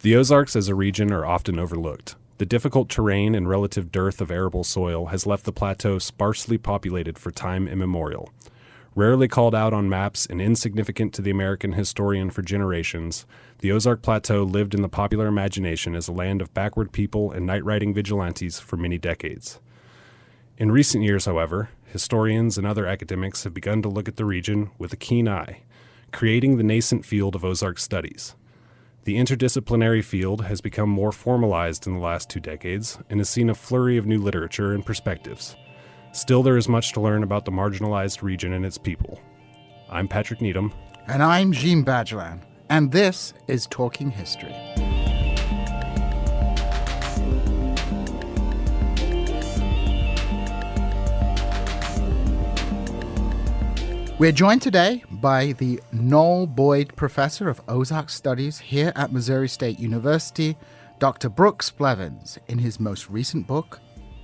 The Ozarks as a region are often overlooked. The difficult terrain and relative dearth of arable soil has left the plateau sparsely populated for time immemorial. Rarely called out on maps and insignificant to the American historian for generations, the Ozark Plateau lived in the popular imagination as a land of backward people and night-riding vigilantes for many decades. In recent years, however, historians and other academics have begun to look at the region with a keen eye, creating the nascent field of Ozark Studies. The interdisciplinary field has become more formalized in the last 2 decades and has seen a flurry of new literature and perspectives. Still, there is much to learn about the marginalized region and its people. I'm Patrick Needham. And I'm Jean Badgelan. And this is Talking History. We're joined today by the Noel Boyd Professor of Ozark Studies here at Missouri State University, Dr. Brooks Blevins. In his most recent book,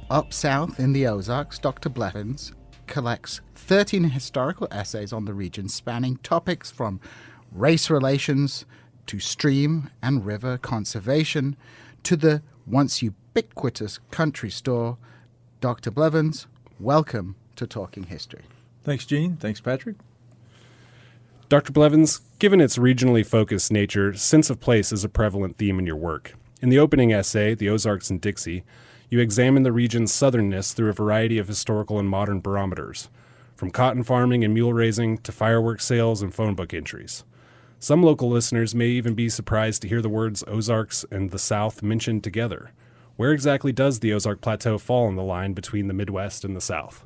Up South in the Ozarks, Dr. Blevins collects 13 historical essays on the region spanning topics from race relations to stream and river conservation to the once ubiquitous country store. Dr. Blevins, welcome to Talking History. Thanks, Gene. Thanks, Patrick. Dr. Blevins, given its regionally focused nature, sense of place is a prevalent theme in your work. In the opening essay, The Ozarks and Dixie, you examine the region's southernness through a variety of historical and modern barometers, from cotton farming and mule raising to fireworks sales and phone book entries. Some local listeners may even be surprised to hear the words Ozarks and the South mentioned together. Where exactly does the Ozark Plateau fall on the line between the Midwest and the South?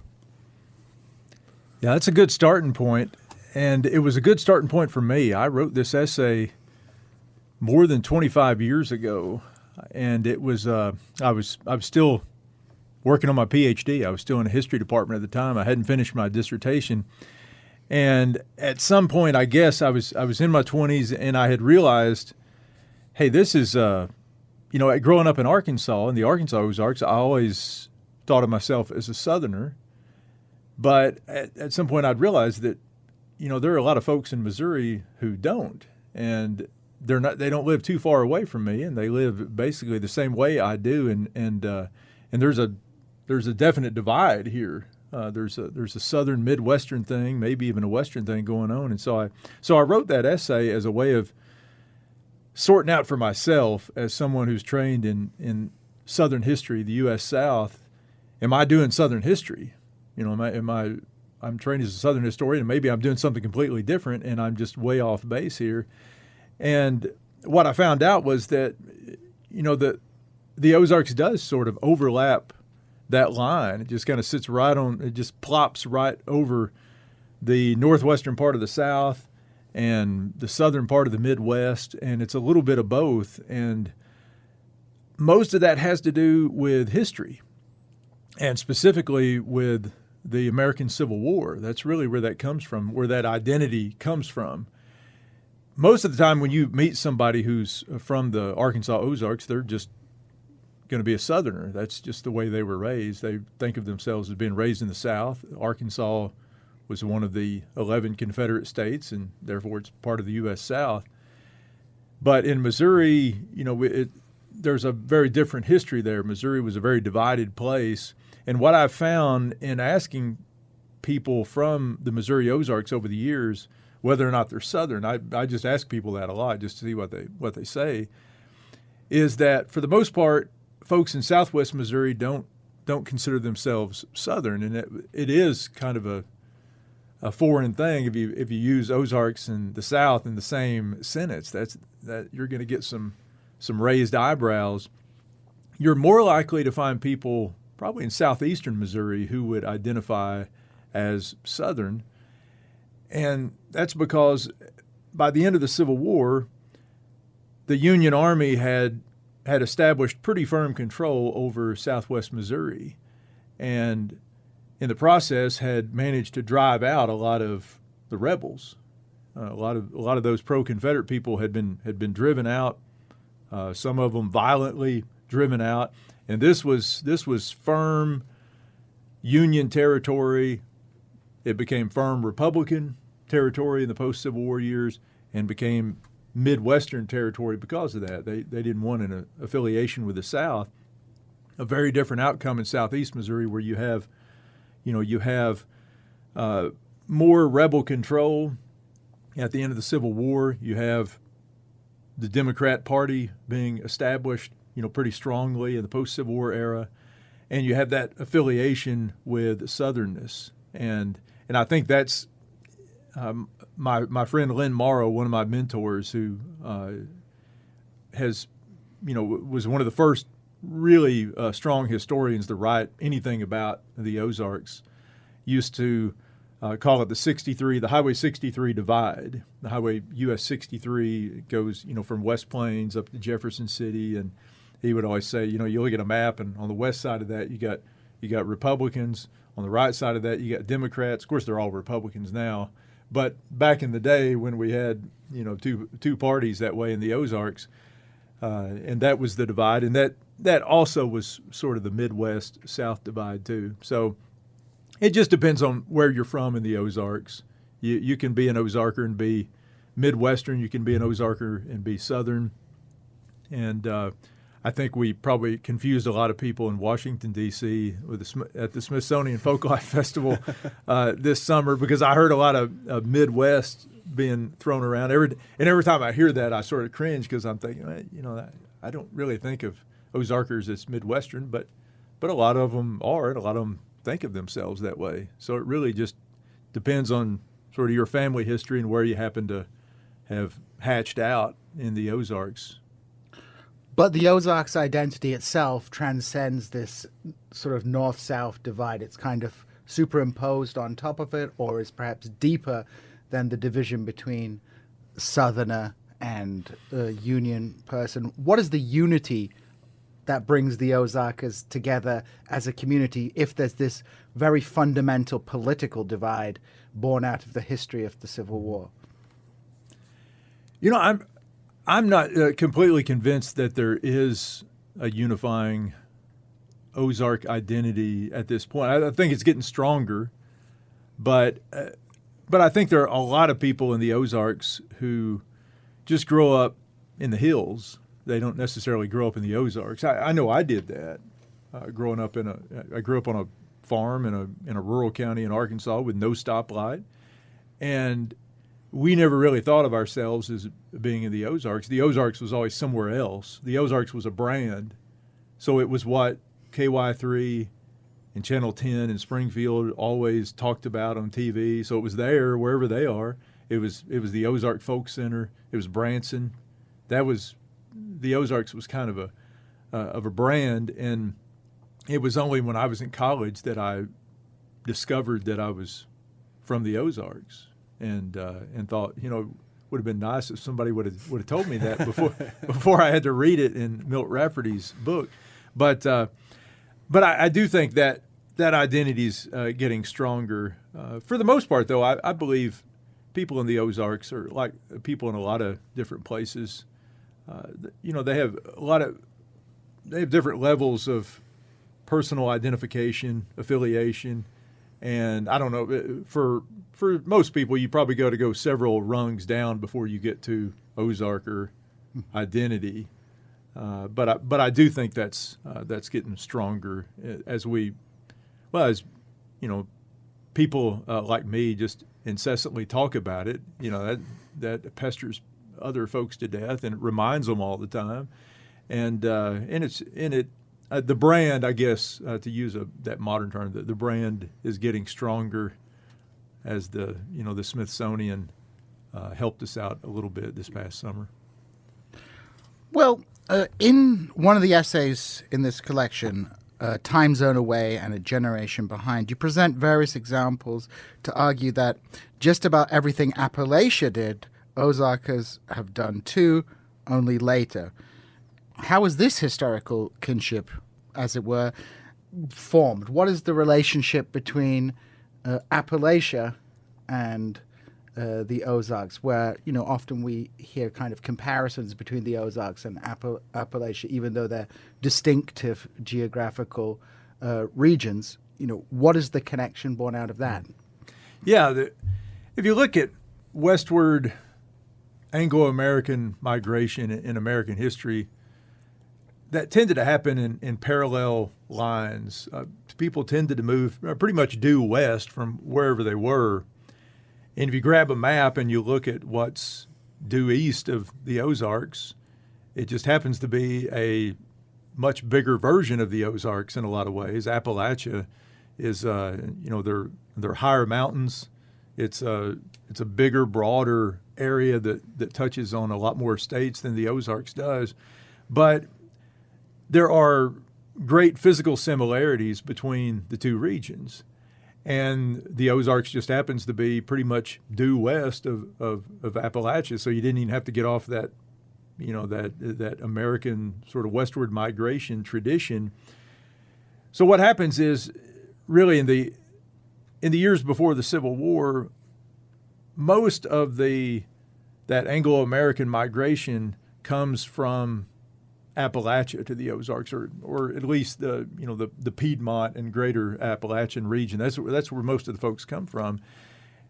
Yeah, that's a good starting point, and it was a good starting point for me. I wrote this essay more than 25 years ago, and it was I was still working on my PhD. I was still in the history department at the time. I hadn't finished my dissertation, and at some point, I guess I was in my 20s, and I had realized, hey, this is growing up in Arkansas, in the Arkansas Ozarks, I always thought of myself as a Southerner. But at some point, I'd realized that, there are a lot of folks in Missouri who don't, and they don't live too far away from me, and they live basically the same way I do, and there's a definite divide here. There's a southern Midwestern thing, maybe even a Western thing going on, and so I wrote that essay as a way of sorting out for myself, as someone who's trained in Southern history, the U.S. South. Am I doing Southern history? I'm trained as a Southern historian, and maybe I'm doing something completely different, and I'm just way off base here. And what I found out was that, the Ozarks does sort of overlap that line. It just kind of sits right on, it just plops right over the northwestern part of the South and the southern part of the Midwest, and it's a little bit of both. And most of that has to do with history, and specifically with the American Civil War. That's really where that comes from, where that identity comes from. Most of the time when you meet somebody who's from the Arkansas Ozarks, they're just going to be a Southerner. That's just the way they were raised. They think of themselves as being raised in the South. Arkansas was one of the 11 Confederate states, and therefore it's part of the U.S. South. But in Missouri, there's a very different history there. Missouri was a very divided place. And what I've found in asking people from the Missouri Ozarks over the years, whether or not they're Southern, I just ask people that a lot just to see what they say, is that for the most part, folks in Southwest Missouri don't consider themselves Southern, and it is kind of a foreign thing if you use Ozarks and the South in the same sentence. That you're going to get some raised eyebrows. You're more likely to find people probably in southeastern Missouri who would identify as Southern. And that's because by the end of the Civil War, the Union Army had established pretty firm control over southwest Missouri, and in the process had managed to drive out a lot of the rebels. A lot of those pro-Confederate people had been driven out, some of them violently driven out. And this was firm Union territory. It became firm Republican territory in the post-Civil War years, and became Midwestern territory because of that. They didn't want an affiliation with the South. A very different outcome in Southeast Missouri, where you have more rebel control. At the end of the Civil War, you have the Democrat Party being established, pretty strongly in the post-Civil War era, and you have that affiliation with Southernness, and I think that's my friend Lynn Morrow, one of my mentors, who was one of the first really strong historians to write anything about the Ozarks, used to call it the Highway 63 divide. The Highway US 63 goes, from West Plains up to Jefferson City, and he would always say, you look at a map, and on the west side of that you got Republicans, on the right side of that you got Democrats. Of course, they're all Republicans now, but back in the day when we had two parties that way in the Ozarks, and that was the divide, and that also was sort of the Midwest-South divide too. So it just depends on where you're from in the Ozarks. You can be an Ozarker and be Midwestern. You can be an Ozarker and be Southern. And I think we probably confused a lot of people in Washington, D.C. at the Smithsonian Folklife Festival this summer, because I heard a lot of Midwest being thrown around. Every time I hear that, I sort of cringe, because I'm thinking, I don't really think of Ozarkers as Midwestern, but a lot of them are, and a lot of them think of themselves that way. So it really just depends on sort of your family history and where you happen to have hatched out in the Ozarks. But the Ozarks identity itself transcends this sort of north-south divide. It's kind of superimposed on top of it, or is perhaps deeper than the division between Southerner and Union person. What is the unity that brings the Ozarkers together as a community, if there's this very fundamental political divide born out of the history of the Civil War? I'm not completely convinced that there is a unifying Ozark identity at this point. I think it's getting stronger, but I think there are a lot of people in the Ozarks who just grow up in the hills. They don't necessarily grow up in the Ozarks. I know I did that. I grew up on a farm in a rural county in Arkansas with no stoplight, and we never really thought of ourselves as being in the Ozarks. The Ozarks was always somewhere else. The Ozarks was a brand, so it was what KY3 and Channel 10 in Springfield always talked about on TV. So it was there wherever they are. It was the Ozark Folk Center. It was Branson. The Ozarks was kind of a brand, and it was only when I was in college that I discovered that I was from the Ozarks, and thought, would have been nice if somebody would have told me that before I had to read it in Milt Rafferty's book. But I do think that identity is getting stronger. For the most part, though, I believe people in the Ozarks are like people in a lot of different places. They have different levels of personal identification, affiliation, and I don't know, for most people, you probably go several rungs down before you get to Ozarker identity. But I do think that's getting stronger as people like me just incessantly talk about it. That pesters other folks to death, and it reminds them all the time. And the brand, I guess, to use that modern term, the brand is getting stronger as the Smithsonian helped us out a little bit this past summer. Well, in one of the essays in this collection, Time Zone Away and A Generation Behind, you present various examples to argue that just about everything Appalachia did, Ozarkers have done too, only later. How is this historical kinship, as it were, formed? What is the relationship between Appalachia and the Ozarks, where often we hear kind of comparisons between the Ozarks and Appalachia, even though they're distinctive geographical regions? What is the connection born out of that? Yeah, if you look at westward Anglo-American migration in American history that tended to happen in parallel lines. People tended to move pretty much due west from wherever they were. And if you grab a map and you look at what's due east of the Ozarks, it just happens to be a much bigger version of the Ozarks in a lot of ways. Appalachia is, they're higher mountains. It's a bigger, broader area that touches on a lot more states than the Ozarks does. But there are great physical similarities between the two regions. And the Ozarks just happens to be pretty much due west of Appalachia, so you didn't even have to get off that, that American sort of westward migration tradition. So what happens is, really in the years before the Civil War, most of that Anglo-American migration comes from Appalachia to the Ozarks, or at least the Piedmont and greater Appalachian region. That's where most of the folks come from,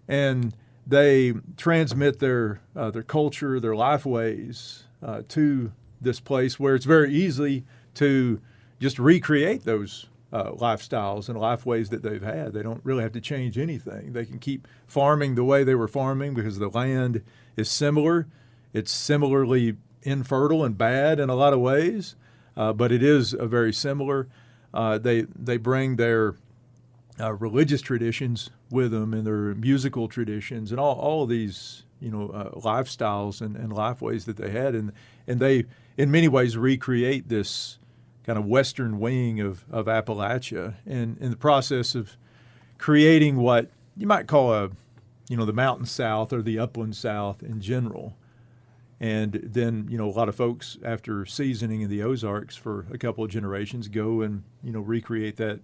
and they transmit their culture, their life ways to this place where it's very easy to just recreate those lifestyles and life ways that they've had. They don't really have to change anything. They can keep farming the way they were farming because the land is similar. It's similarly infertile and bad in a lot of ways, but it is very similar. They bring their religious traditions with them and their musical traditions and all of these lifestyles and life ways that they had, and they in many ways recreate this kind of western wing of Appalachia, and in the process of creating what you might call the mountain South or the upland South in general. And then, a lot of folks, after seasoning in the Ozarks for a couple of generations, go and, recreate that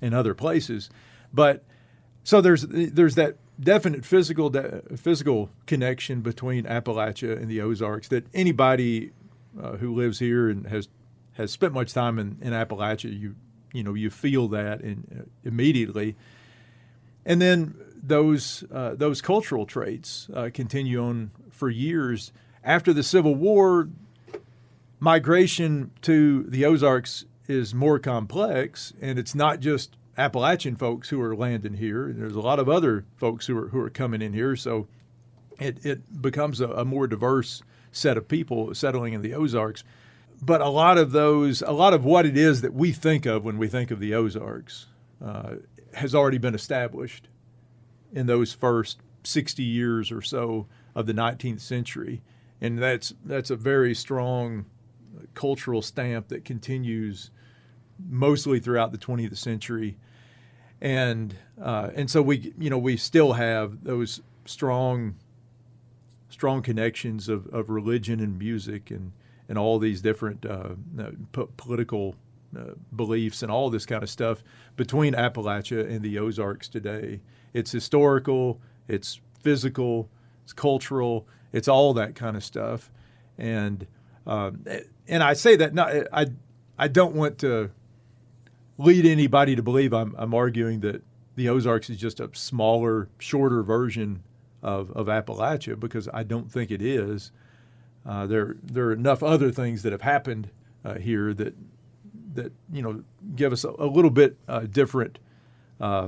in other places. But so there's that definite physical connection between Appalachia and the Ozarks that anybody who lives here and has spent much time in Appalachia, you feel that immediately. And then those cultural traits continue on for years. After the Civil War, migration to the Ozarks is more complex, and it's not just Appalachian folks who are landing here. There's a lot of other folks who are coming in here, so it becomes a more diverse set of people settling in the Ozarks. But a lot of what it is that we think of when we think of the Ozarks has already been established in those first 60 years or so of the 19th century. And that's a very strong cultural stamp that continues mostly throughout the 20th century, and so we still have those strong connections of religion and music and all these different political beliefs and all this kind of stuff between Appalachia and the Ozarks today. It's historical, it's physical, it's cultural. It's all that kind of stuff, and I say that I don't want to lead anybody to believe I'm arguing that the Ozarks is just a smaller, shorter version of Appalachia, because I don't think it is. There are enough other things that have happened here that give us a little bit different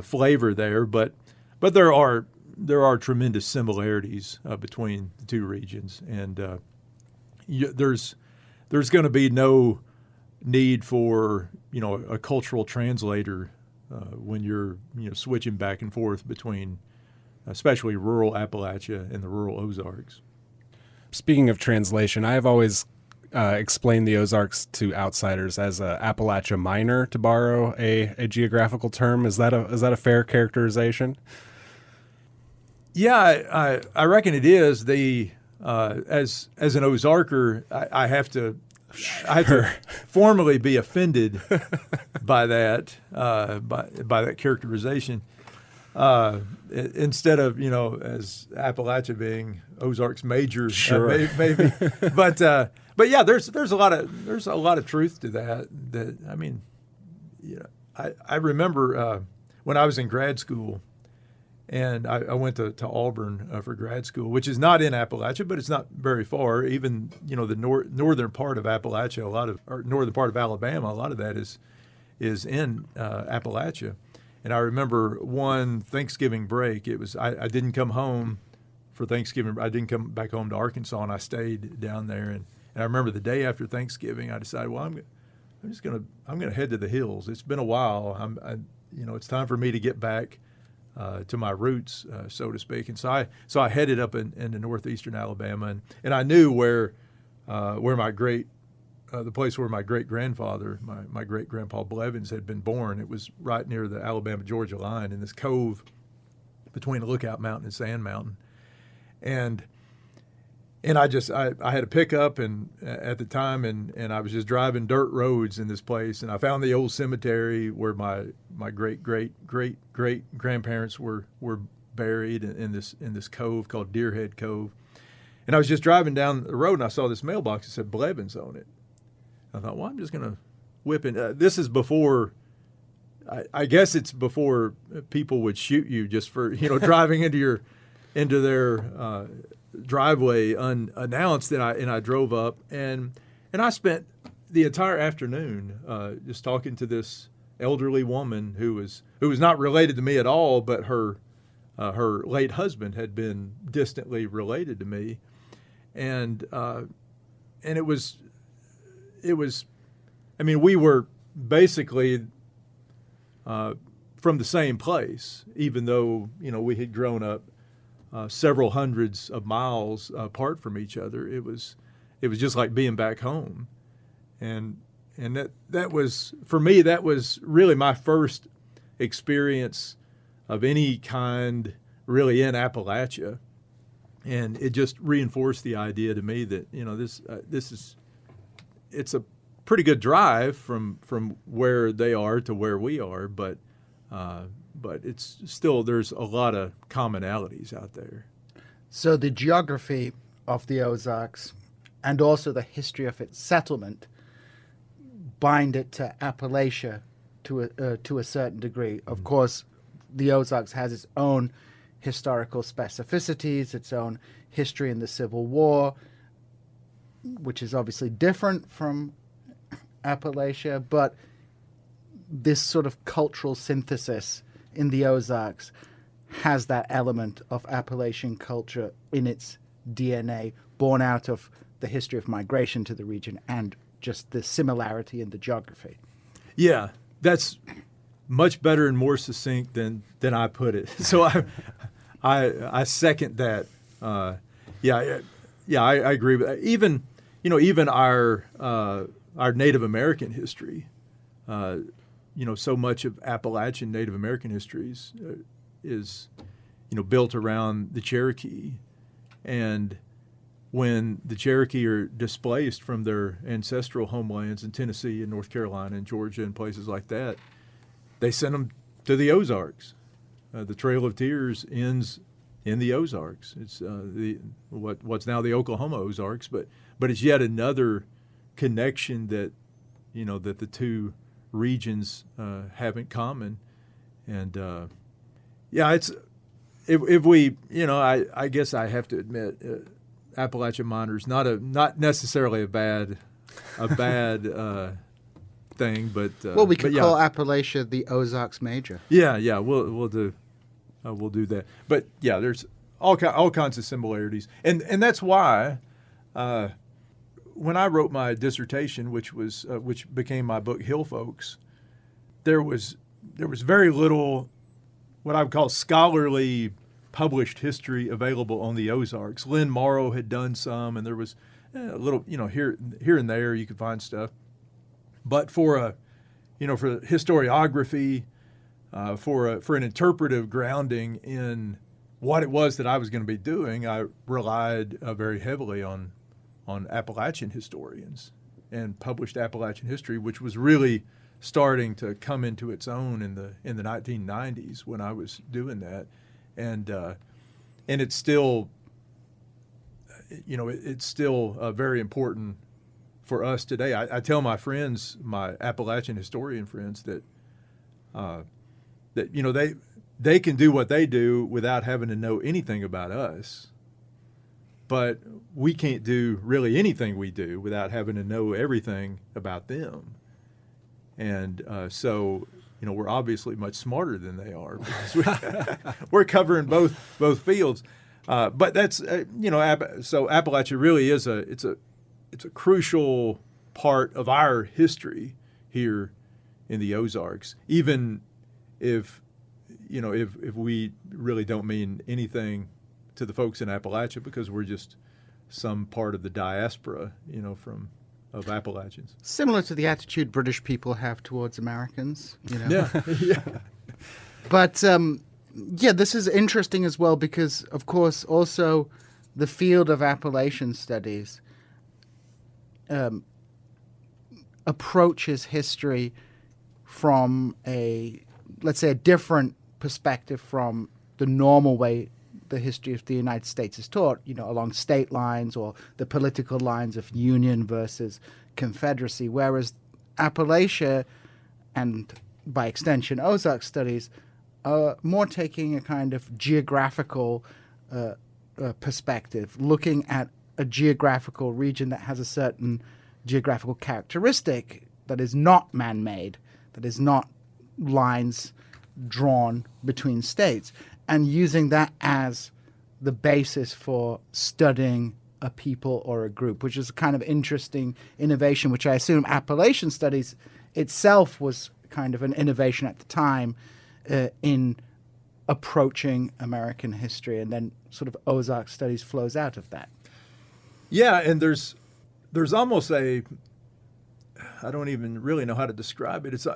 flavor there, but there are tremendous similarities between the two regions, and there's going to be no need for a cultural translator when you're switching back and forth between, especially rural Appalachia and the rural Ozarks. Speaking of translation, I have always explained the Ozarks to outsiders as Appalachia Minor, to borrow a geographical term. Is that a fair characterization? Yeah, I reckon it is. As an Ozarker, I have to formally be offended by that by that characterization. Instead of as Appalachia being Ozarks Major, sure. maybe. But yeah, there's a lot of truth to that. I remember when I was in grad school, And I went to Auburn for grad school, which is not in Appalachia, but it's not very far. Even the northern part of Appalachia, northern part of Alabama, a lot of that is in Appalachia. And I remember one Thanksgiving break. It was I didn't come home for Thanksgiving. I didn't come back home to Arkansas, and I stayed down there. And I remember the day after Thanksgiving, I decided, well, I'm gonna head to the hills. It's been a while. It's time for me to get back to my roots, so to speak. And so I headed up into northeastern Alabama, and I knew where the place where my great grandfather, my great grandpa Blevins, had been born. It was right near the Alabama-Georgia line in this cove between Lookout Mountain and Sand Mountain, and I had a pickup at the time, and I was just driving dirt roads in this place, and I found the old cemetery where my great grandparents were buried in this cove called Deerhead Cove. And I was just driving down the road, and I saw this mailbox that said Blevins on it. I thought, well, I'm just gonna whip in. This is before, I guess it's before people would shoot you just for driving into their driveway unannounced. And I drove up, and I spent the entire afternoon just talking to this elderly woman who was not related to me at all, but her late husband had been distantly related to me, and it was. I mean, we were basically from the same place, even though we had grown up several hundreds of miles apart from each other. It was just like being back home, and that was, for me, that was really my first experience of any kind really in Appalachia, and it just reinforced the idea to me that it's a pretty good drive from where they are to where we are, but it's still, there's a lot of commonalities out there. So the geography of the Ozarks and also the history of its settlement bind it to Appalachia to a certain degree. Of course, the Ozarks has its own historical specificities, its own history in the Civil War, which is obviously different from Appalachia, but this sort of cultural synthesis in the Ozarks has that element of Appalachian culture in its DNA, born out of the history of migration to the region and just the similarity in the geography. Yeah, that's much better and more succinct than I put it. So I second that. I agree with that. Even our Native American history, so much of Appalachian Native American histories is built around the Cherokee, and when the Cherokee are displaced from their ancestral homelands in Tennessee and North Carolina and Georgia and places like that, they send them to the Ozarks. The Trail of Tears ends in the Ozarks. It's what's now the Oklahoma Ozarks, but it's yet another connection that that the two regions have in common. And it's if we I guess I have to admit, Appalachian miners not necessarily a bad thing, but we could call Appalachia the Ozarks Major. Yeah, we'll do that. But yeah, there's all kinds of similarities, and that's why when I wrote my dissertation, which became my book Hill Folks, there was very little what I would call scholarly published history available on the Ozarks. Lynn Morrow had done some, and there was a little here and there you could find stuff. But for historiography, for an interpretive grounding in what it was that I was going to be doing, I relied very heavily on Appalachian historians and published Appalachian history, which was really starting to come into its own in the 1990s when I was doing that, and it's still very important for us today. I tell my friends, my Appalachian historian friends, that they can do what they do without having to know anything about us. But we can't do really anything we do without having to know everything about them. And so, we're obviously much smarter than they are because we're covering both fields. But that's so Appalachia really is it's a crucial part of our history here in the Ozarks. Even if we really don't mean anything to the folks in Appalachia because we're just some part of the diaspora, of Appalachians. Similar to the attitude British people have towards Americans, Yeah, yeah. But this is interesting as well because, of course, also the field of Appalachian studies approaches history from let's say, a different perspective from the normal way the history of the United States is taught, along state lines or the political lines of Union versus Confederacy, whereas Appalachia and, by extension, Ozark Studies are more taking a kind of geographical perspective, looking at a geographical region that has a certain geographical characteristic that is not man-made, that is not lines drawn between states, and using that as the basis for studying a people or a group, which is a kind of interesting innovation, which I assume Appalachian Studies itself was kind of an innovation at the time in approaching American history, and then sort of Ozark Studies flows out of that. Yeah, and there's almost I don't even really know how to describe it. It's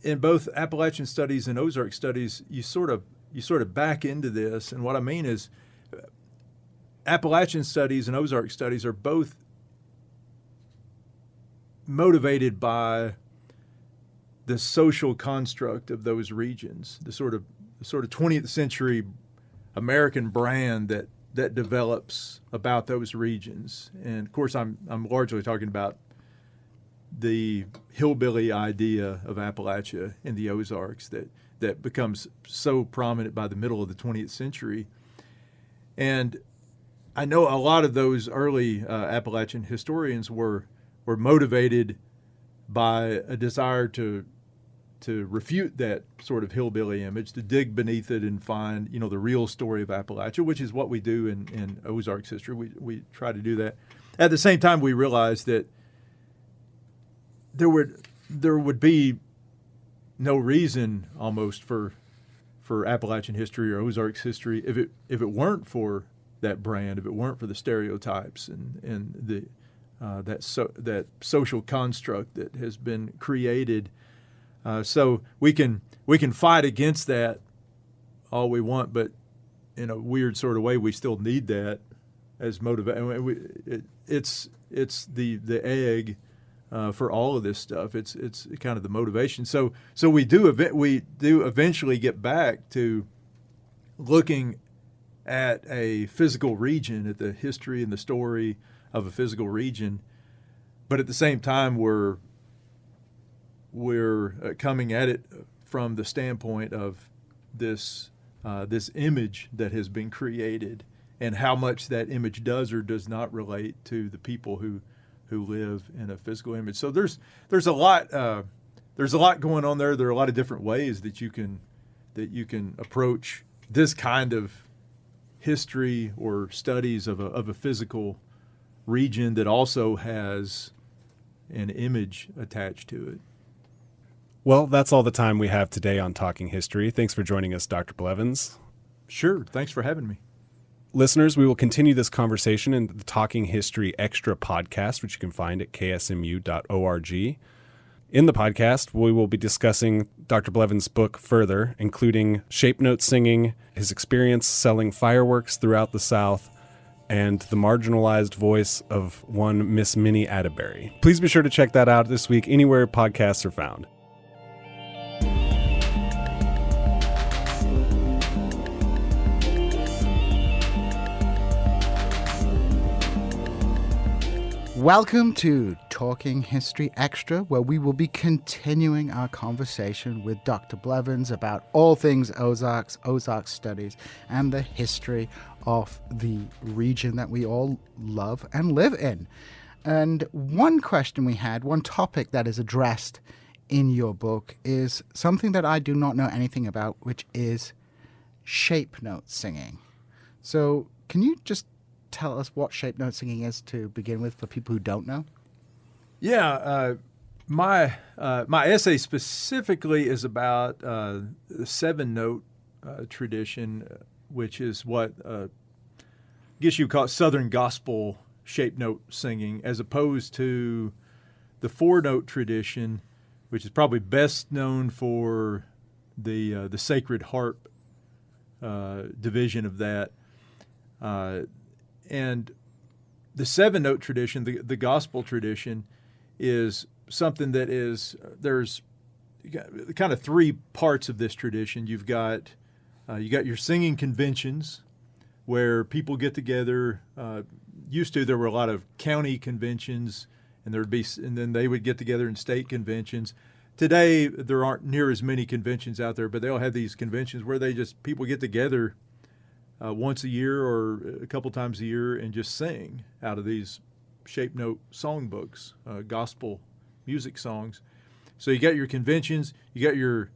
in both Appalachian Studies and Ozark Studies, you sort of back into this, and what I mean is Appalachian Studies and Ozark Studies are both motivated by the social construct of those regions, the sort of 20th century American brand that develops about those regions. And of course, I'm largely talking about the hillbilly idea of Appalachia in the Ozarks that becomes so prominent by the middle of the 20th century. And I know a lot of those early Appalachian historians were motivated by a desire to refute that sort of hillbilly image, to dig beneath it and find, the real story of Appalachia, which is what we do in Ozarks history. We try to do that. At the same time, we realize that there would be no reason almost for Appalachian history or Ozarks history if it weren't for that brand, if it weren't for the stereotypes and the that social construct that has been created. So we can fight against that all we want, but in a weird sort of way, we still need that as motivation. It's the egg for all of this stuff. It's kind of the motivation. So we do eventually get back to looking at a physical region, at the history and the story of a physical region, but at the same time we're coming at it from the standpoint of this image that has been created and how much that image does or does not relate to the people who live in a physical image. So there's a lot going on there. There are a lot of different ways that you can approach this kind of history or studies of a physical region that also has an image attached to it. Well, that's all the time we have today on Talking History. Thanks for joining us, Dr. Blevins. Sure. Thanks for having me. Listeners, we will continue this conversation in the Talking History Extra podcast, which you can find at ksmu.org. In the podcast, we will be discussing Dr. Blevins' book further, including shape note singing, his experience selling fireworks throughout the South, and the marginalized voice of one Miss Minnie Atterbury. Please be sure to check that out this week anywhere podcasts are found. Welcome to Talking History Extra, where we will be continuing our conversation with Dr. Blevins about all things Ozarks, Ozark Studies, and the history of the region that we all love and live in. And one question we had, one topic that is addressed in your book is something that I do not know anything about, which is shape note singing. So can you just tell us what shape note singing is to begin with for people who don't know? Yeah, my essay specifically is about the 7-note tradition, which is what I guess you would call it Southern gospel shape note singing, as opposed to the 4-note tradition, which is probably best known for the Sacred Harp division of that. And the 7-note tradition, the gospel tradition, is something that is, there's kind of 3 parts of this tradition. You got your singing conventions where people get together. There were a lot of county conventions, and then they would get together in state conventions. Today, there aren't near as many conventions out there, but they'll have these conventions where people get together once a year or a couple times a year and just sing out of these shape note songbooks, gospel music songs. So you got your conventions, you got your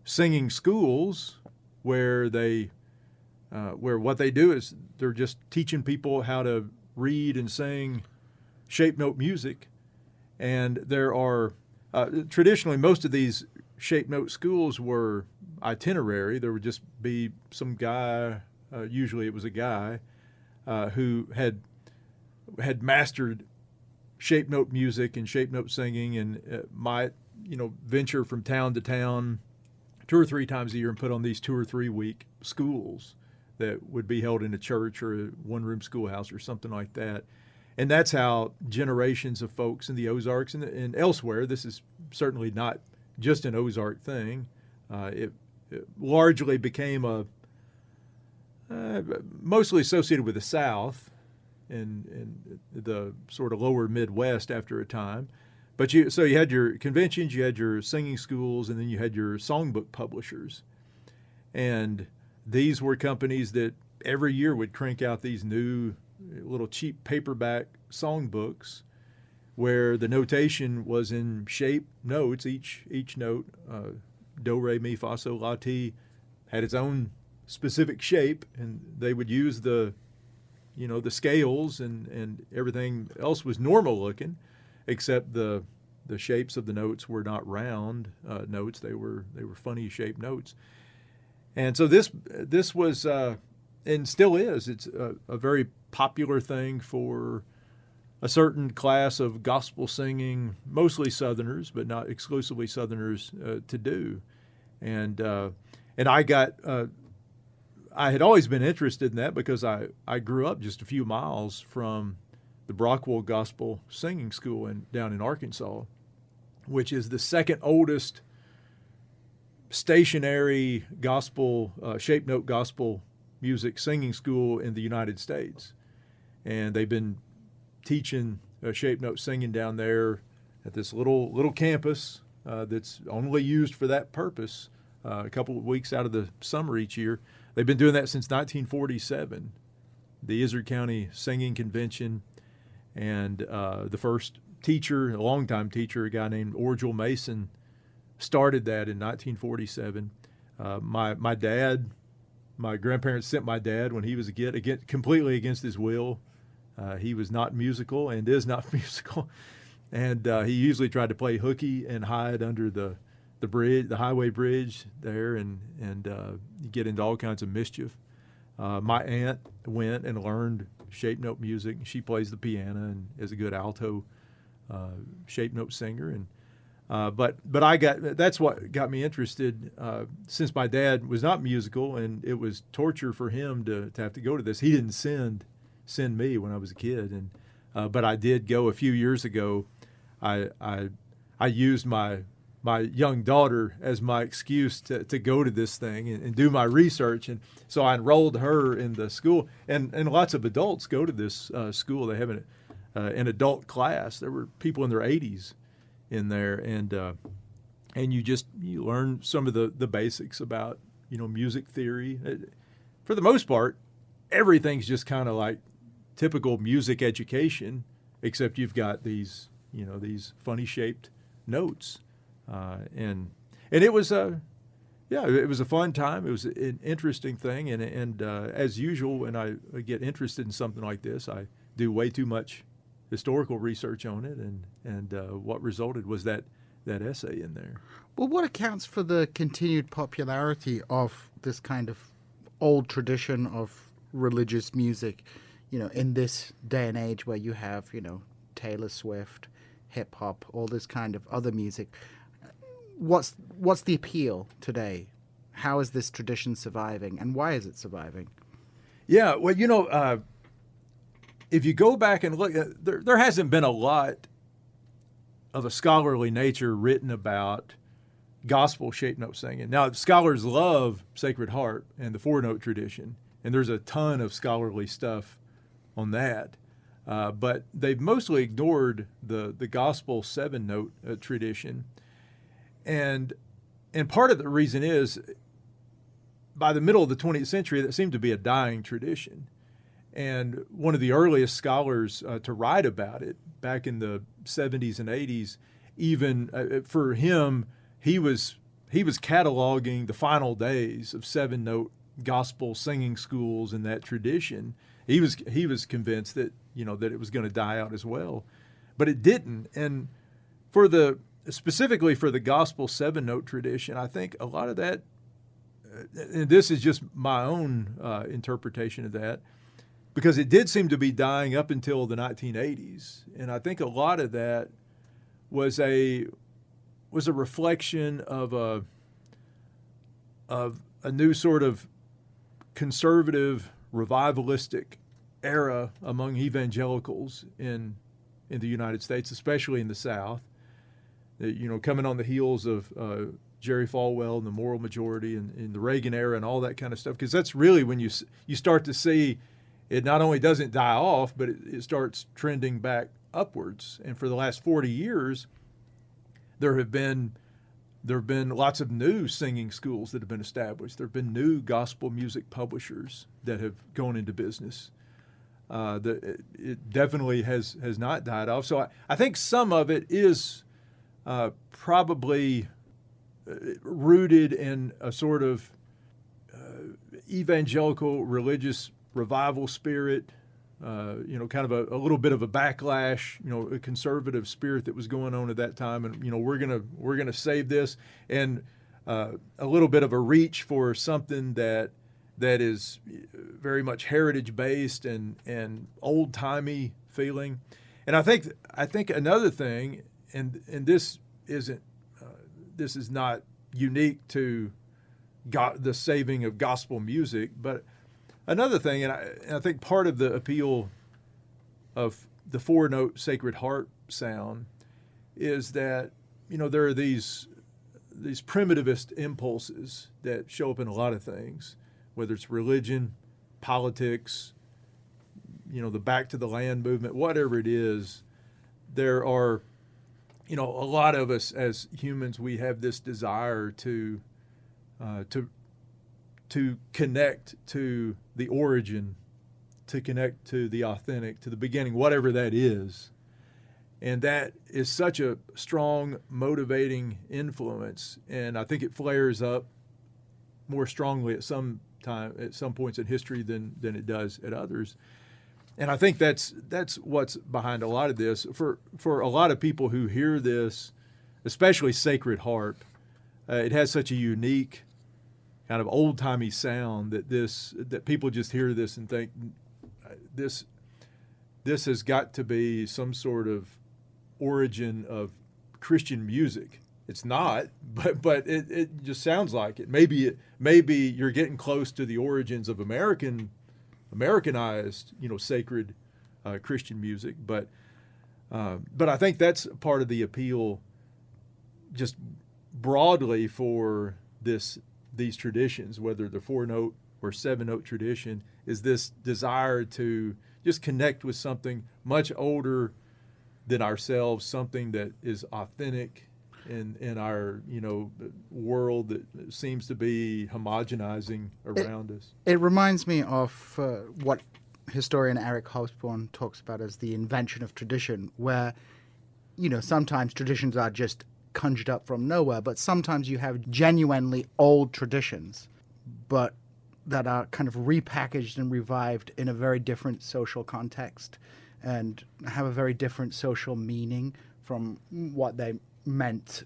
singing schools where where what they do is they're just teaching people how to read and sing shape note music. And there are traditionally most of these shape note schools were itinerary. There would just be some guy. Usually it was a guy who had mastered shape note music and shape note singing, and might venture from town to town 2 or 3 times a year and put on these 2 or 3 week schools that would be held in a church or a one-room schoolhouse or something like that. And that's how generations of folks in the Ozarks and elsewhere, this is certainly not just an Ozark thing, it largely became mostly associated with the South and the sort of lower Midwest after a time. But you had your conventions, you had your singing schools, and then you had your songbook publishers. And these were companies that every year would crank out these new little cheap paperback songbooks where the notation was in shape notes. Each note, do, re, mi, fa, sol, la, ti, had its own specific shape, and they would use the scales and everything else was normal looking, except the shapes of the notes were not round notes. They were funny shaped notes. And so this was and still is. It's a very popular thing for a certain class of gospel singing, mostly Southerners, but not exclusively Southerners, to do. And I had always been interested in that because I grew up just a few miles from the Brockwell Gospel Singing School down in Arkansas, which is the second oldest stationary gospel, shape note gospel music singing school in the United States. And they've been teaching shape note singing down there at this little campus that's only used for that purpose a couple of weeks out of the summer each year. They've been doing that since 1947, the Izard County Singing Convention. And the first teacher, a longtime teacher, a guy named Orgel Mason, started that in 1947. My dad, my grandparents sent my dad when he was a kid, completely against his will. He was not musical and is not musical. And he usually tried to play hooky and hide under the bridge, the highway bridge there, and get into all kinds of mischief. My aunt went and learned shape note music. She plays the piano and is a good alto shape note singer. And but that's what got me interested. Since my dad was not musical, and it was torture for him to have to go to this. He didn't send me when I was a kid, and but I did go a few years ago. I used my young daughter as my excuse to go to this thing and do my research. And so I enrolled her in the school, and lots of adults go to this school. They have an adult class. There were people in their 80s in there, and you learn some of the basics about music theory. For the most part, everything's just kind of like typical music education, except you've got these funny shaped notes, and it was it was a fun time. It was an interesting thing, and as usual, when I get interested in something like this, I do way too much historical research on it, and what resulted was that essay in there. Well, what accounts for the continued popularity of this kind of old tradition of religious music, in this day and age where you have, Taylor Swift, hip hop, all this kind of other music? What's the appeal today? How is this tradition surviving, and why is it surviving? Yeah, well, if you go back and look, there hasn't been a lot of a scholarly nature written about gospel shape note singing. Now, scholars love Sacred Harp and the 4-note tradition, and there's a ton of scholarly stuff on that. But they've mostly ignored the gospel 7-note tradition. And part of the reason is, by the middle of the 20th century, that seemed to be a dying tradition. And one of the earliest scholars to write about it back in the 70s and 80s, even for him, he was cataloging the final days of 7-note gospel singing schools and that tradition. He was convinced that that it was going to die out as well, but it didn't. And specifically for the gospel 7-note tradition, I think a lot of that, and this is just my own interpretation of that, because it did seem to be dying up until the 1980s, and I think a lot of that was a reflection of a new sort of conservative, revivalistic era among evangelicals in the United States, especially in the South. Coming on the heels of Jerry Falwell and the Moral Majority and the Reagan era and all that kind of stuff, because that's really when you start to see it not only doesn't die off, but it starts trending back upwards. And for the last 40 years, there have been lots of new singing schools that have been established. There have been new gospel music publishers that have gone into business. It definitely has not died off. So I think some of it is probably rooted in a sort of evangelical religious revival spirit, kind of a little bit of a backlash, a conservative spirit that was going on at that time, and we're gonna save this, and a little bit of a reach for something that is very much heritage based and old timey feeling. And I think another thing, and this is not unique to the saving of gospel music, but another thing, and I think part of the appeal of the 4-note Sacred Harp sound is that there are these primitivist impulses that show up in a lot of things, whether it's religion, politics, the Back to the Land movement, whatever it is. There are, a lot of us as humans, we have this desire to connect to the origin, to connect to the authentic, to the beginning, whatever that is. And that is such a strong, motivating influence. And I think it flares up more strongly at some points in history than it does at others. And I think that's what's behind a lot of this. For a lot of people who hear this, especially Sacred Harp, it has such a unique kind of old-timey sound that people just hear this and think this has got to be some sort of origin of Christian music. It's not, but it just sounds like it. Maybe you're getting close to the origins of Americanized, sacred Christian music. But I think that's part of the appeal, just broadly, for these traditions, whether the 4-note or 7-note tradition, is this desire to just connect with something much older than ourselves, something that is authentic in our world that seems to be homogenizing around us. It reminds me of what historian Eric Hobsbawm talks about as the invention of tradition, where sometimes traditions are just conjured up from nowhere, but sometimes you have genuinely old traditions, but that are kind of repackaged and revived in a very different social context and have a very different social meaning from what they meant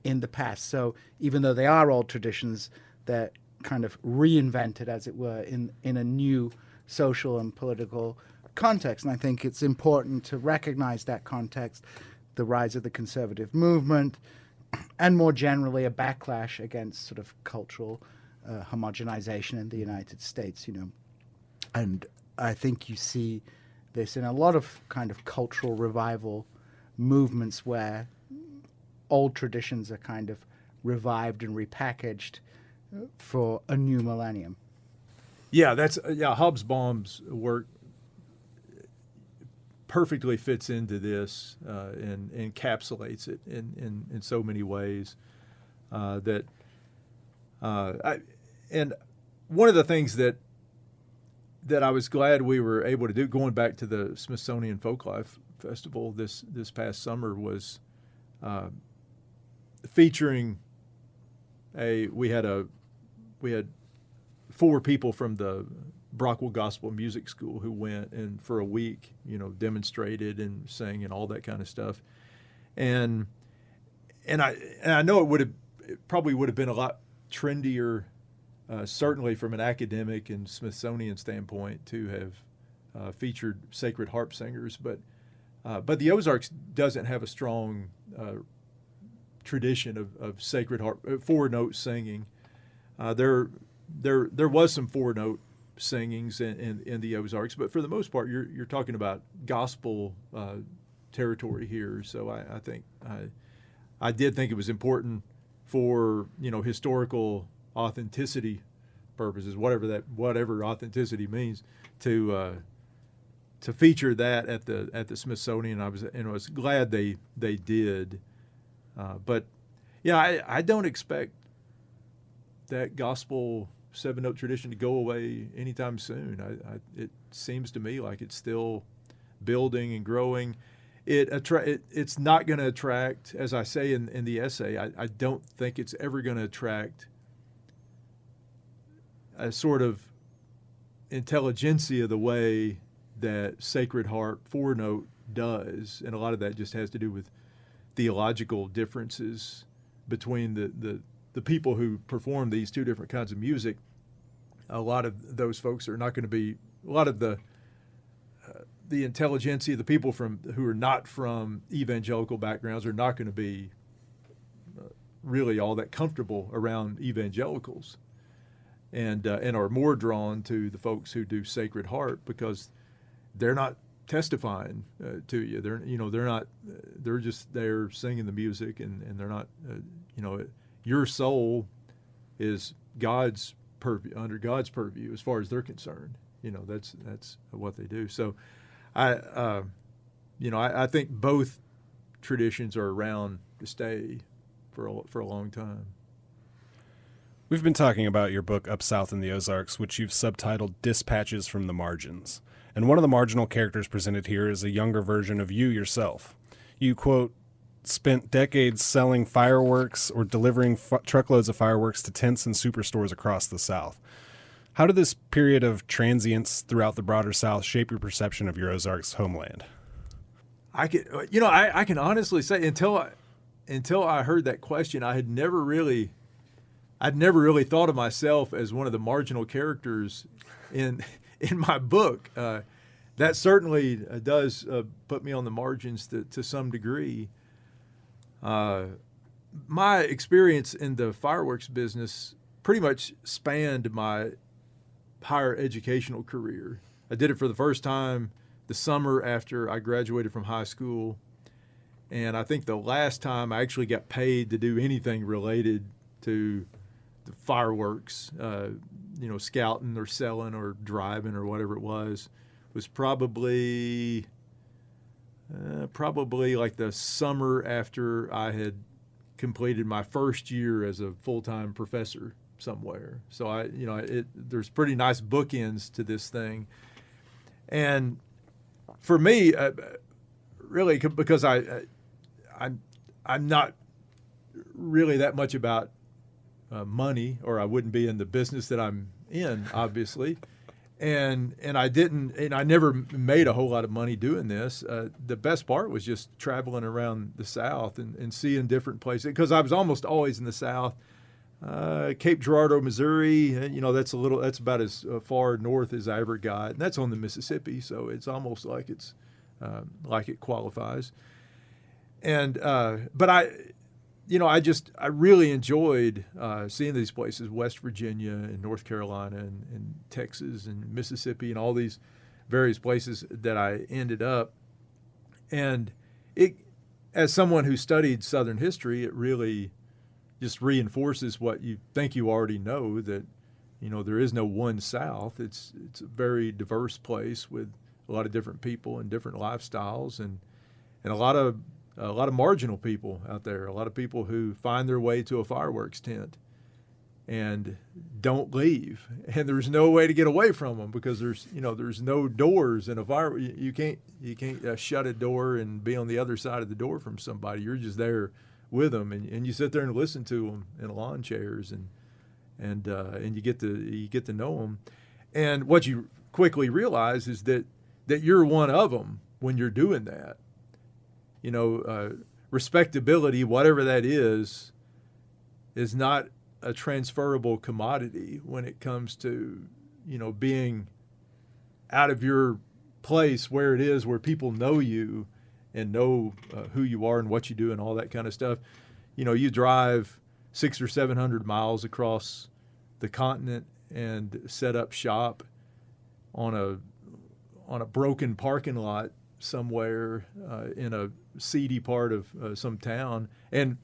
in the past. So even though they are old traditions, they're kind of reinvented, as it were, in a new social and political context. And I think it's important to recognize that context, the rise of the conservative movement, and more generally a backlash against sort of cultural homogenization in the United States, And I think you see this in a lot of kind of cultural revival movements where old traditions are kind of revived and repackaged for a new millennium. Yeah, Hobsbawm's work perfectly fits into this and encapsulates it in so many ways and one of the things that I was glad we were able to do, going back to the Smithsonian Folklife Festival this past summer, was featuring we had 4 people from the Brockwell Gospel Music School who went and for a week, demonstrated and sang and all that kind of stuff, and I know it probably would have been a lot trendier, certainly from an academic and Smithsonian standpoint, to have featured sacred harp singers, but the Ozarks doesn't have a strong tradition of sacred harp 4-note singing. There was some 4-note singings in the Ozarks, but for the most part, you're talking about gospel territory here. So I think I did think it was important for historical authenticity purposes, whatever authenticity means, to feature that at the Smithsonian. I was glad they did, but yeah, I don't expect that gospel 7-note tradition to go away anytime soon. It seems to me like it's still building and growing. It's not going to attract, as I say in the essay, I don't think it's ever going to attract a sort of intelligentsia the way that sacred harp 4-note does, and a lot of that just has to do with theological differences between the people who perform these two different kinds of music. A lot of those folks are not going to be, a lot of the intelligentsia, the people who are not from evangelical backgrounds, are not going to be really all that comfortable around evangelicals, and are more drawn to the folks who do sacred harp because they're not testifying to you. They're just there singing the music, and they're not, your soul is God's purview, under God's purview as far as they're concerned. That's what they do. So I think both traditions are around to stay for a long time. We've been talking about your book Up South in the Ozarks, which you've subtitled Dispatches from the Margins. And one of the marginal characters presented here is a younger version of you yourself. You, quote, spent decades selling fireworks or delivering truckloads of fireworks to tents and superstores across the South. How did this period of transience throughout the broader South shape your perception of your Ozarks homeland? I can honestly say until I heard that question, I'd never really thought of myself as one of the marginal characters in my book. That certainly does put me on the margins to some degree. My experience in the fireworks business pretty much spanned my higher educational career. I did it for the first time the summer after I graduated from high school, and I think the last time I actually got paid to do anything related to the fireworks, scouting or selling or driving or whatever it was was probably like the summer after I had completed my first year as a full-time professor somewhere. So there's pretty nice bookends to this thing. And for me, really, because I'm not really that much about money, or I wouldn't be in the business that I'm in, obviously. And I never made a whole lot of money doing this. The best part was just traveling around the South and seeing different places, because I was almost always in the South. Cape Girardeau, Missouri, that's about as far north as I ever got, and that's on the Mississippi, so it's almost like it's like it qualifies. And but I really enjoyed seeing these places, West Virginia and North Carolina and Texas and Mississippi and all these various places that I ended up. And it, as someone who studied Southern history, it really just reinforces what you think you already know, that there is no one South. It's a very diverse place with a lot of different people and different lifestyles, and a lot of marginal people out there, a lot of people who find their way to a fireworks tent and don't leave, and there's no way to get away from them, because there's no doors in a fire. You can't shut a door and be on the other side of the door from somebody. You're just there with them, and you sit there and listen to them in lawn chairs, and you get to know them. And what you quickly realize is that you're one of them when you're doing that. Respectability, whatever that is not a transferable commodity when it comes to, being out of your place, where it is, where people know you and know who you are and what you do and all that kind of stuff. You drive 600 or 700 miles across the continent and set up shop on a broken parking lot somewhere in a seedy part of some town, and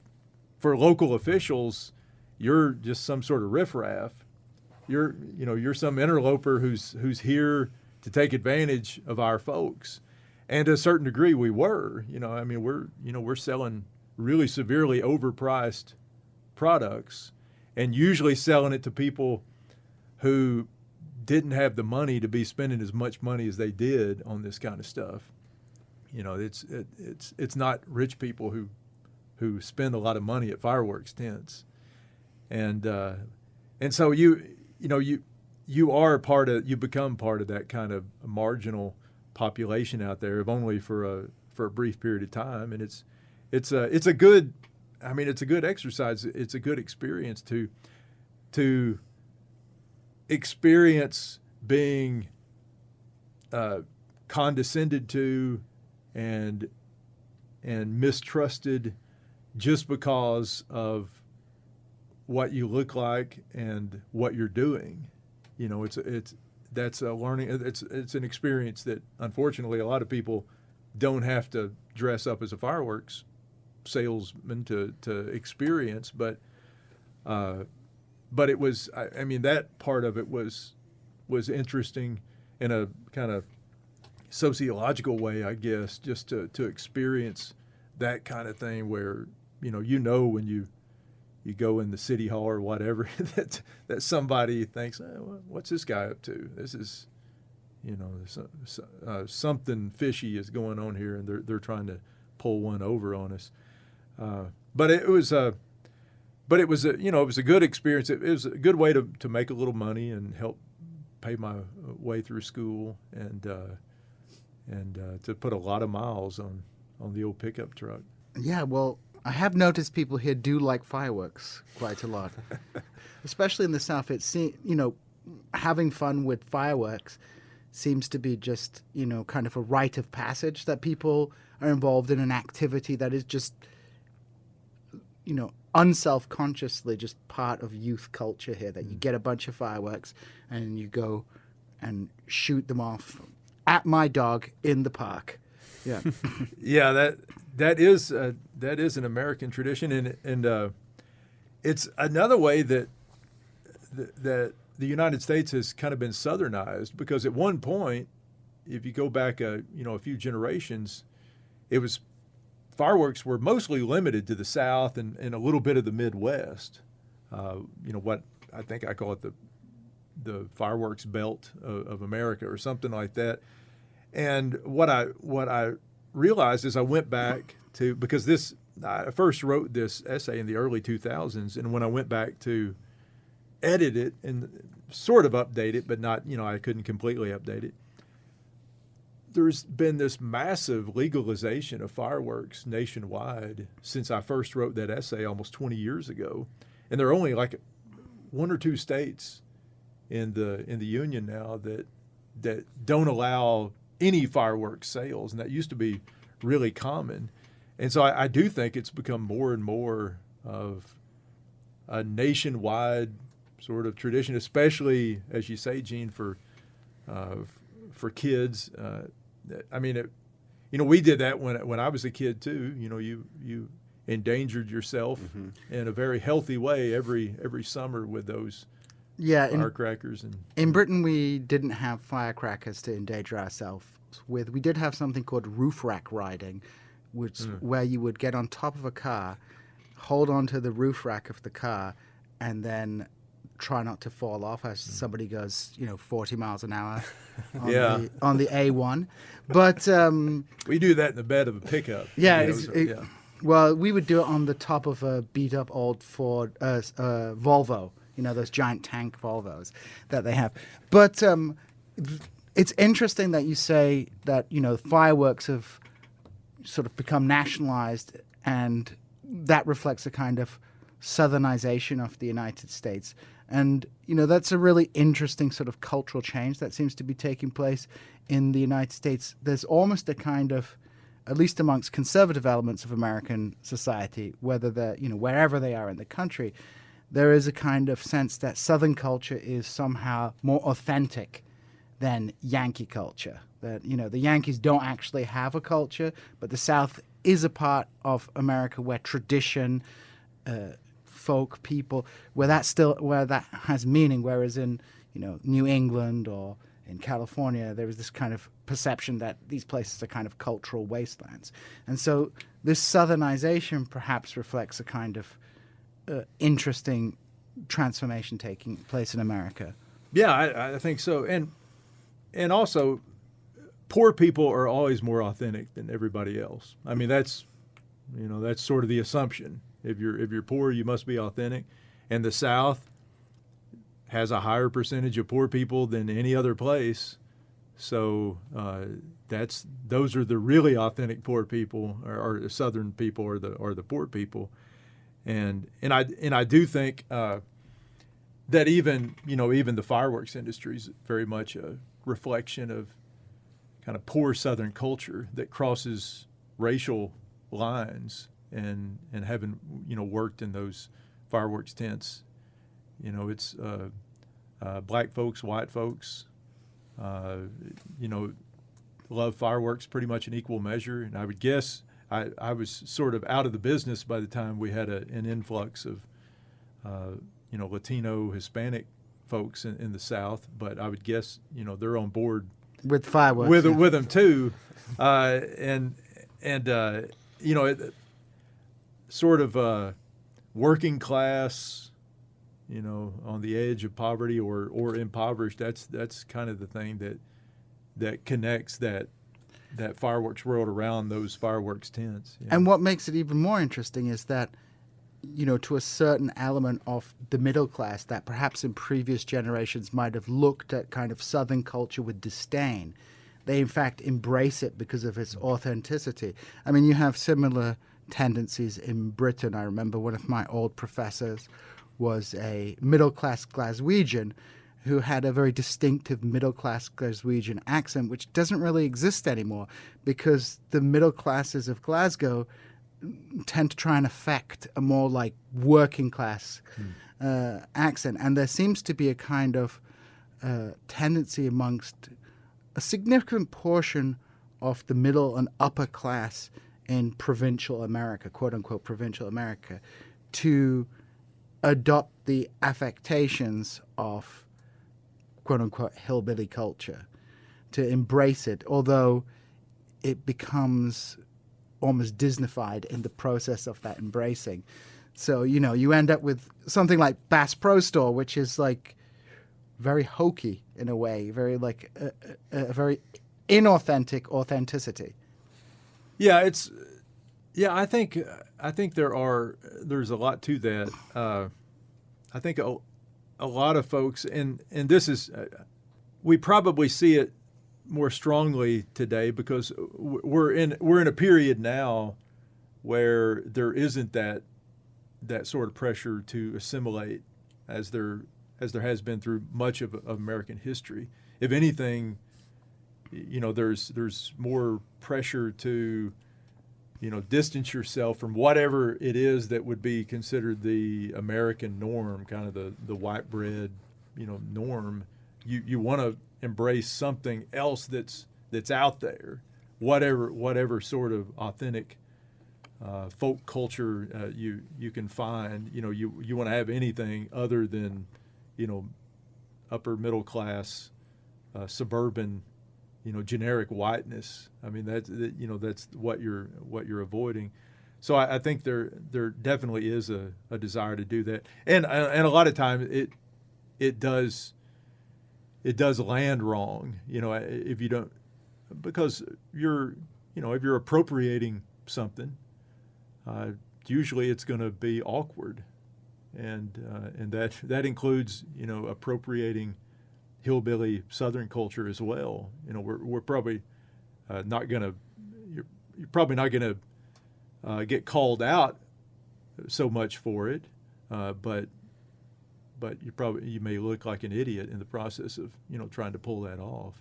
for local officials, you're just some sort of riffraff. You're some interloper who's here to take advantage of our folks, and to a certain degree we were. We're selling really severely overpriced products, and usually selling it to people who didn't have the money to be spending as much money as they did on this kind of stuff. It's not rich people who spend a lot of money at fireworks tents, and so you become part of that kind of marginal population out there, if only for a brief period of time. And it's a good exercise. It's a good experience to experience being condescended to and mistrusted just because of what you look like and what you're doing. That's a learning. It's an experience that unfortunately a lot of people don't have to dress up as a fireworks salesman to experience. But it was. That part of it was interesting in a kind of sociological way, I guess, just to experience that kind of thing, where when you go in the city hall or whatever that somebody thinks, what's this guy up to? This is something fishy is going on here, and they're trying to pull one over on us. But it was a good experience. It was a good way to make a little money and help pay my way through school, and to put a lot of miles on the old pickup truck. Yeah, well, I have noticed people here do like fireworks quite a lot, especially in the South. Having fun with fireworks seems to be just, kind of a rite of passage, that people are involved in an activity that is just, unselfconsciously just part of youth culture here, that you get a bunch of fireworks and you go and shoot them off at my dog in the park. Yeah. Yeah, that is an American tradition, and it's another way that the United States has kind of been southernized, because at one point, if you go back a few generations, fireworks were mostly limited to the South and a little bit of the Midwest. What I think I call it the fireworks belt of America or something like that. And what I realized is I went back to, because I first wrote this essay in the early 2000s, and when I went back to edit it and sort of update it, but not, I couldn't completely update it. There's been this massive legalization of fireworks nationwide since I first wrote that essay almost 20 years ago. And there are only like 1 or 2 states in the union now that don't allow any fireworks sales, and that used to be really common. And so I do think it's become more and more of a nationwide sort of tradition, especially, as you say, Gene, for kids. We did that when I was a kid too. You endangered yourself in a very healthy way every summer with those firecrackers. And in Britain, we didn't have firecrackers to endanger ourselves with. We did have something called roof rack riding, where you would get on top of a car, hold onto the roof rack of the car, and then try not to fall off as somebody goes, 40 miles an hour on the A1. But we do that in the bed of a pickup. Well, we would do it on the top of a beat-up old Ford Volvo, those giant tank Volvos that they have. But it's interesting that you say that, fireworks have sort of become nationalized, and that reflects a kind of southernization of the United States. And, that's a really interesting sort of cultural change that seems to be taking place in the United States. There's almost a kind of, at least amongst conservative elements of American society, whether they're, wherever they are in the country, there is a kind of sense that Southern culture is somehow more authentic than Yankee culture. That, the Yankees don't actually have a culture, but the South is a part of America where tradition, folk, people, where that has meaning, whereas in, New England or in California, there is this kind of perception that these places are kind of cultural wastelands. And so this southernization perhaps reflects a kind of interesting transformation taking place in America. Yeah, I think so. And also, poor people are always more authentic than everybody else. I mean, that's sort of the assumption. If you're poor, you must be authentic. And the South has a higher percentage of poor people than any other place. So those are the really authentic poor people, or Southern people, or the poor people. And I do think that even the fireworks industry is very much a reflection of kind of poor Southern culture that crosses racial lines, and having worked in those fireworks tents, it's black folks, white folks, love fireworks pretty much in equal measure. And I would guess I was sort of out of the business by the time we had an influx of Latino, Hispanic folks in the South, but I would guess they're on board with fireworks with them too, sort of working class, on the edge of poverty or impoverished. That's kind of the thing that connects that fireworks world around those fireworks tents. And what makes it even more interesting is that, to a certain element of the middle class that perhaps in previous generations might have looked at kind of Southern culture with disdain, they in fact embrace it because of its authenticity. I mean, you have similar tendencies in Britain. I remember one of my old professors was a middle-class Glaswegian who had a very distinctive middle-class Glaswegian accent, which doesn't really exist anymore because the middle classes of Glasgow tend to try and affect a more like working-class accent. And there seems to be a kind of tendency amongst a significant portion of the middle and upper class in provincial America, quote-unquote provincial America, to adopt the affectations of quote-unquote hillbilly culture. to embrace it, although it becomes almost Disneyfied in the process of that embracing. So, you end up with something like Bass Pro Store, which is like very hokey in a way, very like a very inauthentic authenticity. Yeah, I think there's a lot to that. I think a lot of folks, and this is, we probably see it more strongly today because we're in a period now where there isn't that sort of pressure to assimilate as there has been through much of American history. If anything, there's more pressure to distance yourself from whatever it is that would be considered the American norm, kind of the white bread norm. You want to embrace something else that's out there, whatever sort of authentic folk culture you can find. You want to have anything other than upper middle class suburban generic whiteness. I mean that's what you're avoiding. So I think there definitely is a desire to do that, and a lot of times it does land wrong. If you don't, because if you're appropriating something, usually it's going to be awkward, and that includes appropriating hillbilly Southern culture as well. We're probably not going to. You're probably not going to get called out so much for it, but you may look like an idiot in the process of trying to pull that off.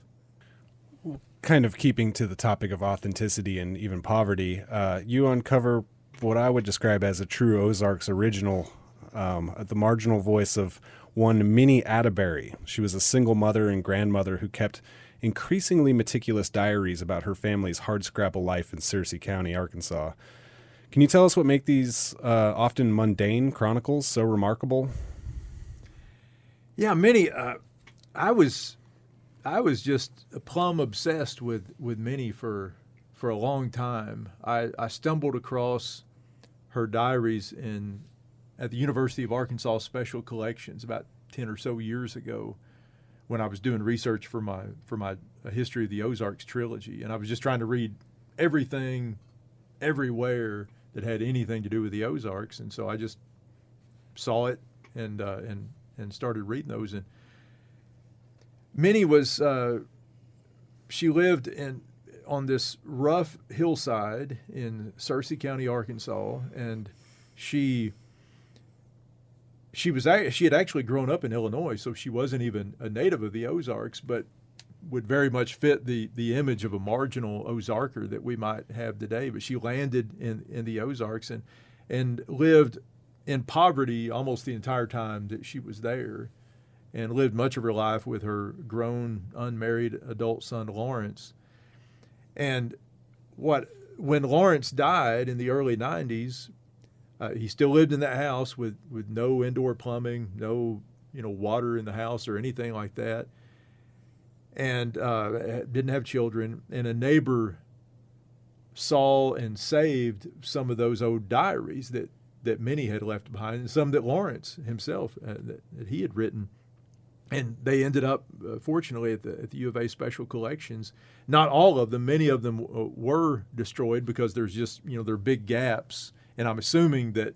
Kind of keeping to the topic of authenticity and even poverty, you uncover what I would describe as a true Ozarks original, the marginal voice of one Minnie Atterbury. She was a single mother and grandmother who kept increasingly meticulous diaries about her family's hardscrabble life in Searcy County, Arkansas. Can you tell us what make these often mundane chronicles so remarkable? Yeah, Minnie. I was just plumb obsessed with Minnie for a long time. I stumbled across her diaries at the University of Arkansas Special Collections about 10 or so years ago, when I was doing research for my history of the Ozarks trilogy, and I was just trying to read everything, everywhere that had anything to do with the Ozarks, and so I just saw it and started reading those. And Minnie was she lived on this rough hillside in Searcy County, Arkansas, and she had actually grown up in Illinois, so she wasn't even a native of the Ozarks, but would very much fit the image of a marginal Ozarker that we might have today. But she landed in the Ozarks and lived in poverty almost the entire time that she was there, and lived much of her life with her grown, unmarried adult son, Lawrence. And when Lawrence died in the early 90s, he still lived in that house with no indoor plumbing, no water in the house or anything like that, and didn't have children. And a neighbor saw and saved some of those old diaries that Minnie had left behind, and some that Lawrence himself that he had written. And they ended up, fortunately, at the U of A Special Collections. Not all of them, many of them were destroyed because there's just, there are big gaps. And I'm assuming that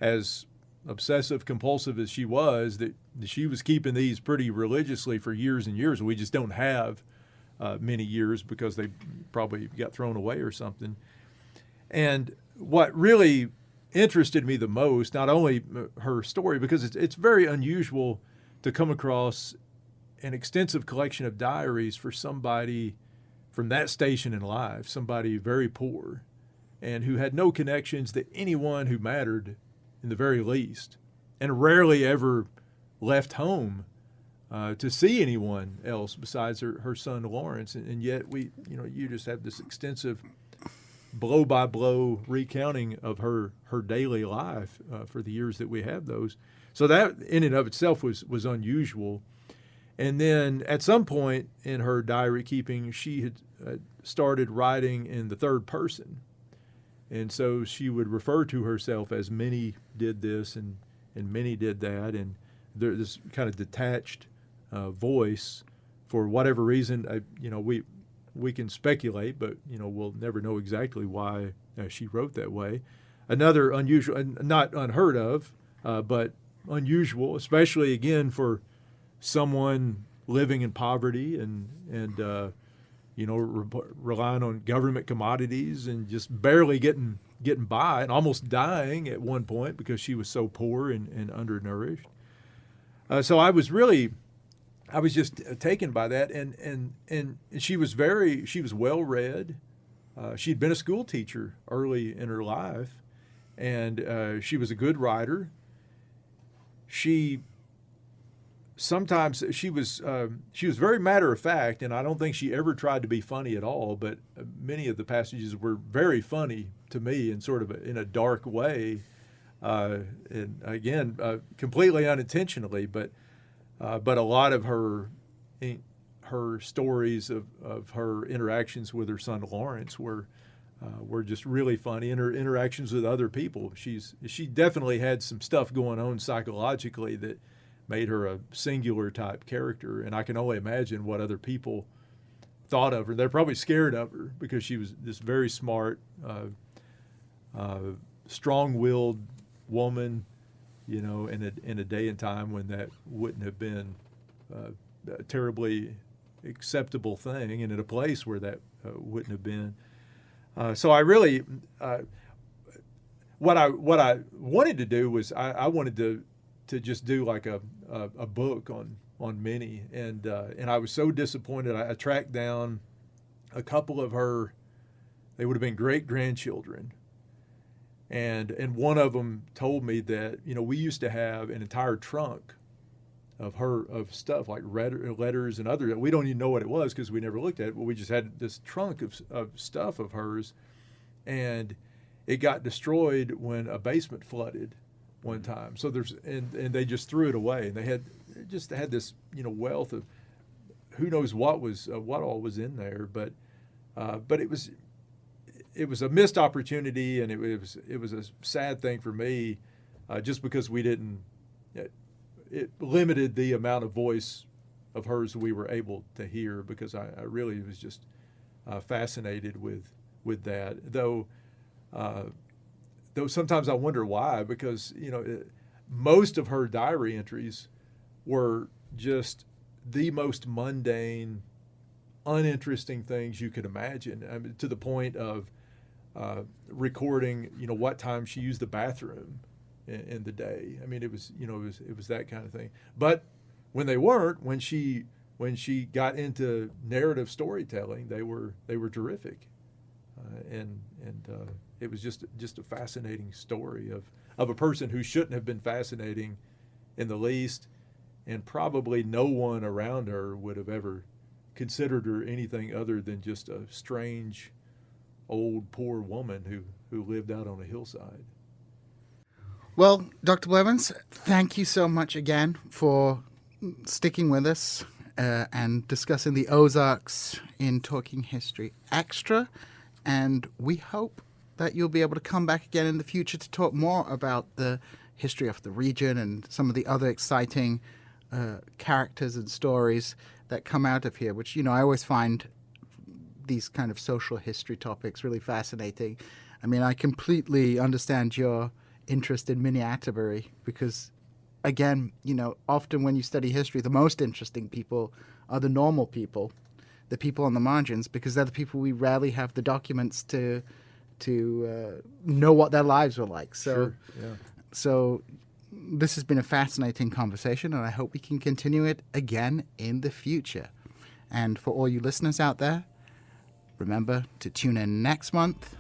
as obsessive compulsive as she was, that she was keeping these pretty religiously for years and years. We just don't have many years because they probably got thrown away or something. And what really interested me the most, not only her story, because it's very unusual to come across an extensive collection of diaries for somebody from that station in life, somebody very poor, and who had no connections to anyone who mattered in the very least, and rarely ever left home to see anyone else besides her son Lawrence. And yet you just have this extensive blow-by-blow recounting of her daily life for the years that we have those. So that in and of itself was unusual. And then at some point in her diary keeping, she had started writing in the third person. And so she would refer to herself as Minnie did this and Minnie did that. And there's this kind of detached voice. For whatever reason, we can speculate, but we'll never know exactly why she wrote that way. Another unusual, not unheard of, but unusual, especially again for someone living in poverty and relying on government commodities and just barely getting by and almost dying at one point because she was so poor and undernourished. So I was just taken by that, and she was well read. She'd been a school teacher early in her life, and she was a good writer. She was very matter of fact, and I don't think she ever tried to be funny at all. But many of the passages were very funny to me in sort of in a dark way, and again, completely unintentionally. But a lot of her stories of her interactions with her son Lawrence were just really funny, and her interactions with other people. She definitely had some stuff going on psychologically that made her a singular type character, and I can only imagine what other people thought of her. They're probably scared of her because she was this very smart, strong-willed woman, in a day and time when that wouldn't have been a terribly acceptable thing, and in a place where that wouldn't have been. So I really, what I wanted to do was I wanted to just do like a book on Minnie, and I was so disappointed. I tracked down a couple of her. They would have been great grandchildren, and one of them told me that we used to have an entire trunk of stuff like letters and other. We don't even know what it was because we never looked at it. But we just had this trunk of stuff of hers, and it got destroyed when a basement flooded one time. So and they just threw it away, and they had this wealth of who knows what all was in there, but it was a missed opportunity, and it was a sad thing for me, just because we didn't. It limited the amount of voice of hers we were able to hear, because I really was just fascinated with that. Though sometimes I wonder why, because most of her diary entries were just the most mundane, uninteresting things you could imagine. I mean, to the point of recording, what time she used the bathroom in the day. I mean, it was that kind of thing. But when she got into narrative storytelling, they were terrific, and it was just a fascinating story of a person who shouldn't have been fascinating in the least, and probably no one around her would have ever considered her anything other than just a strange, old, poor woman who lived out on a hillside. Well, Dr. Blevins, thank you so much again for sticking with us and discussing the Ozarks in Talking History Extra. And we hope that you'll be able to come back again in the future to talk more about the history of the region and some of the other exciting characters and stories that come out of here, which, I always find these kind of social history topics really fascinating. I mean, I completely understand your interest in mini-Atterbury because, again, often when you study history, the most interesting people are the normal people, the people on the margins, because they're the people we rarely have the documents to know what their lives were like. So, sure. Yeah. So this has been a fascinating conversation, and I hope we can continue it again in the future. And for all you listeners out there, remember to tune in next month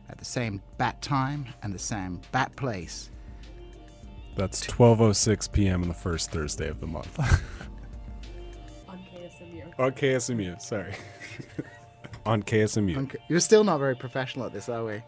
at the same bat time and the same bat place. That's 12:06 p.m. on the first Thursday of the month. On KSMU. On KSMU, sorry. On KSMU. You're still not very professional at this, are we?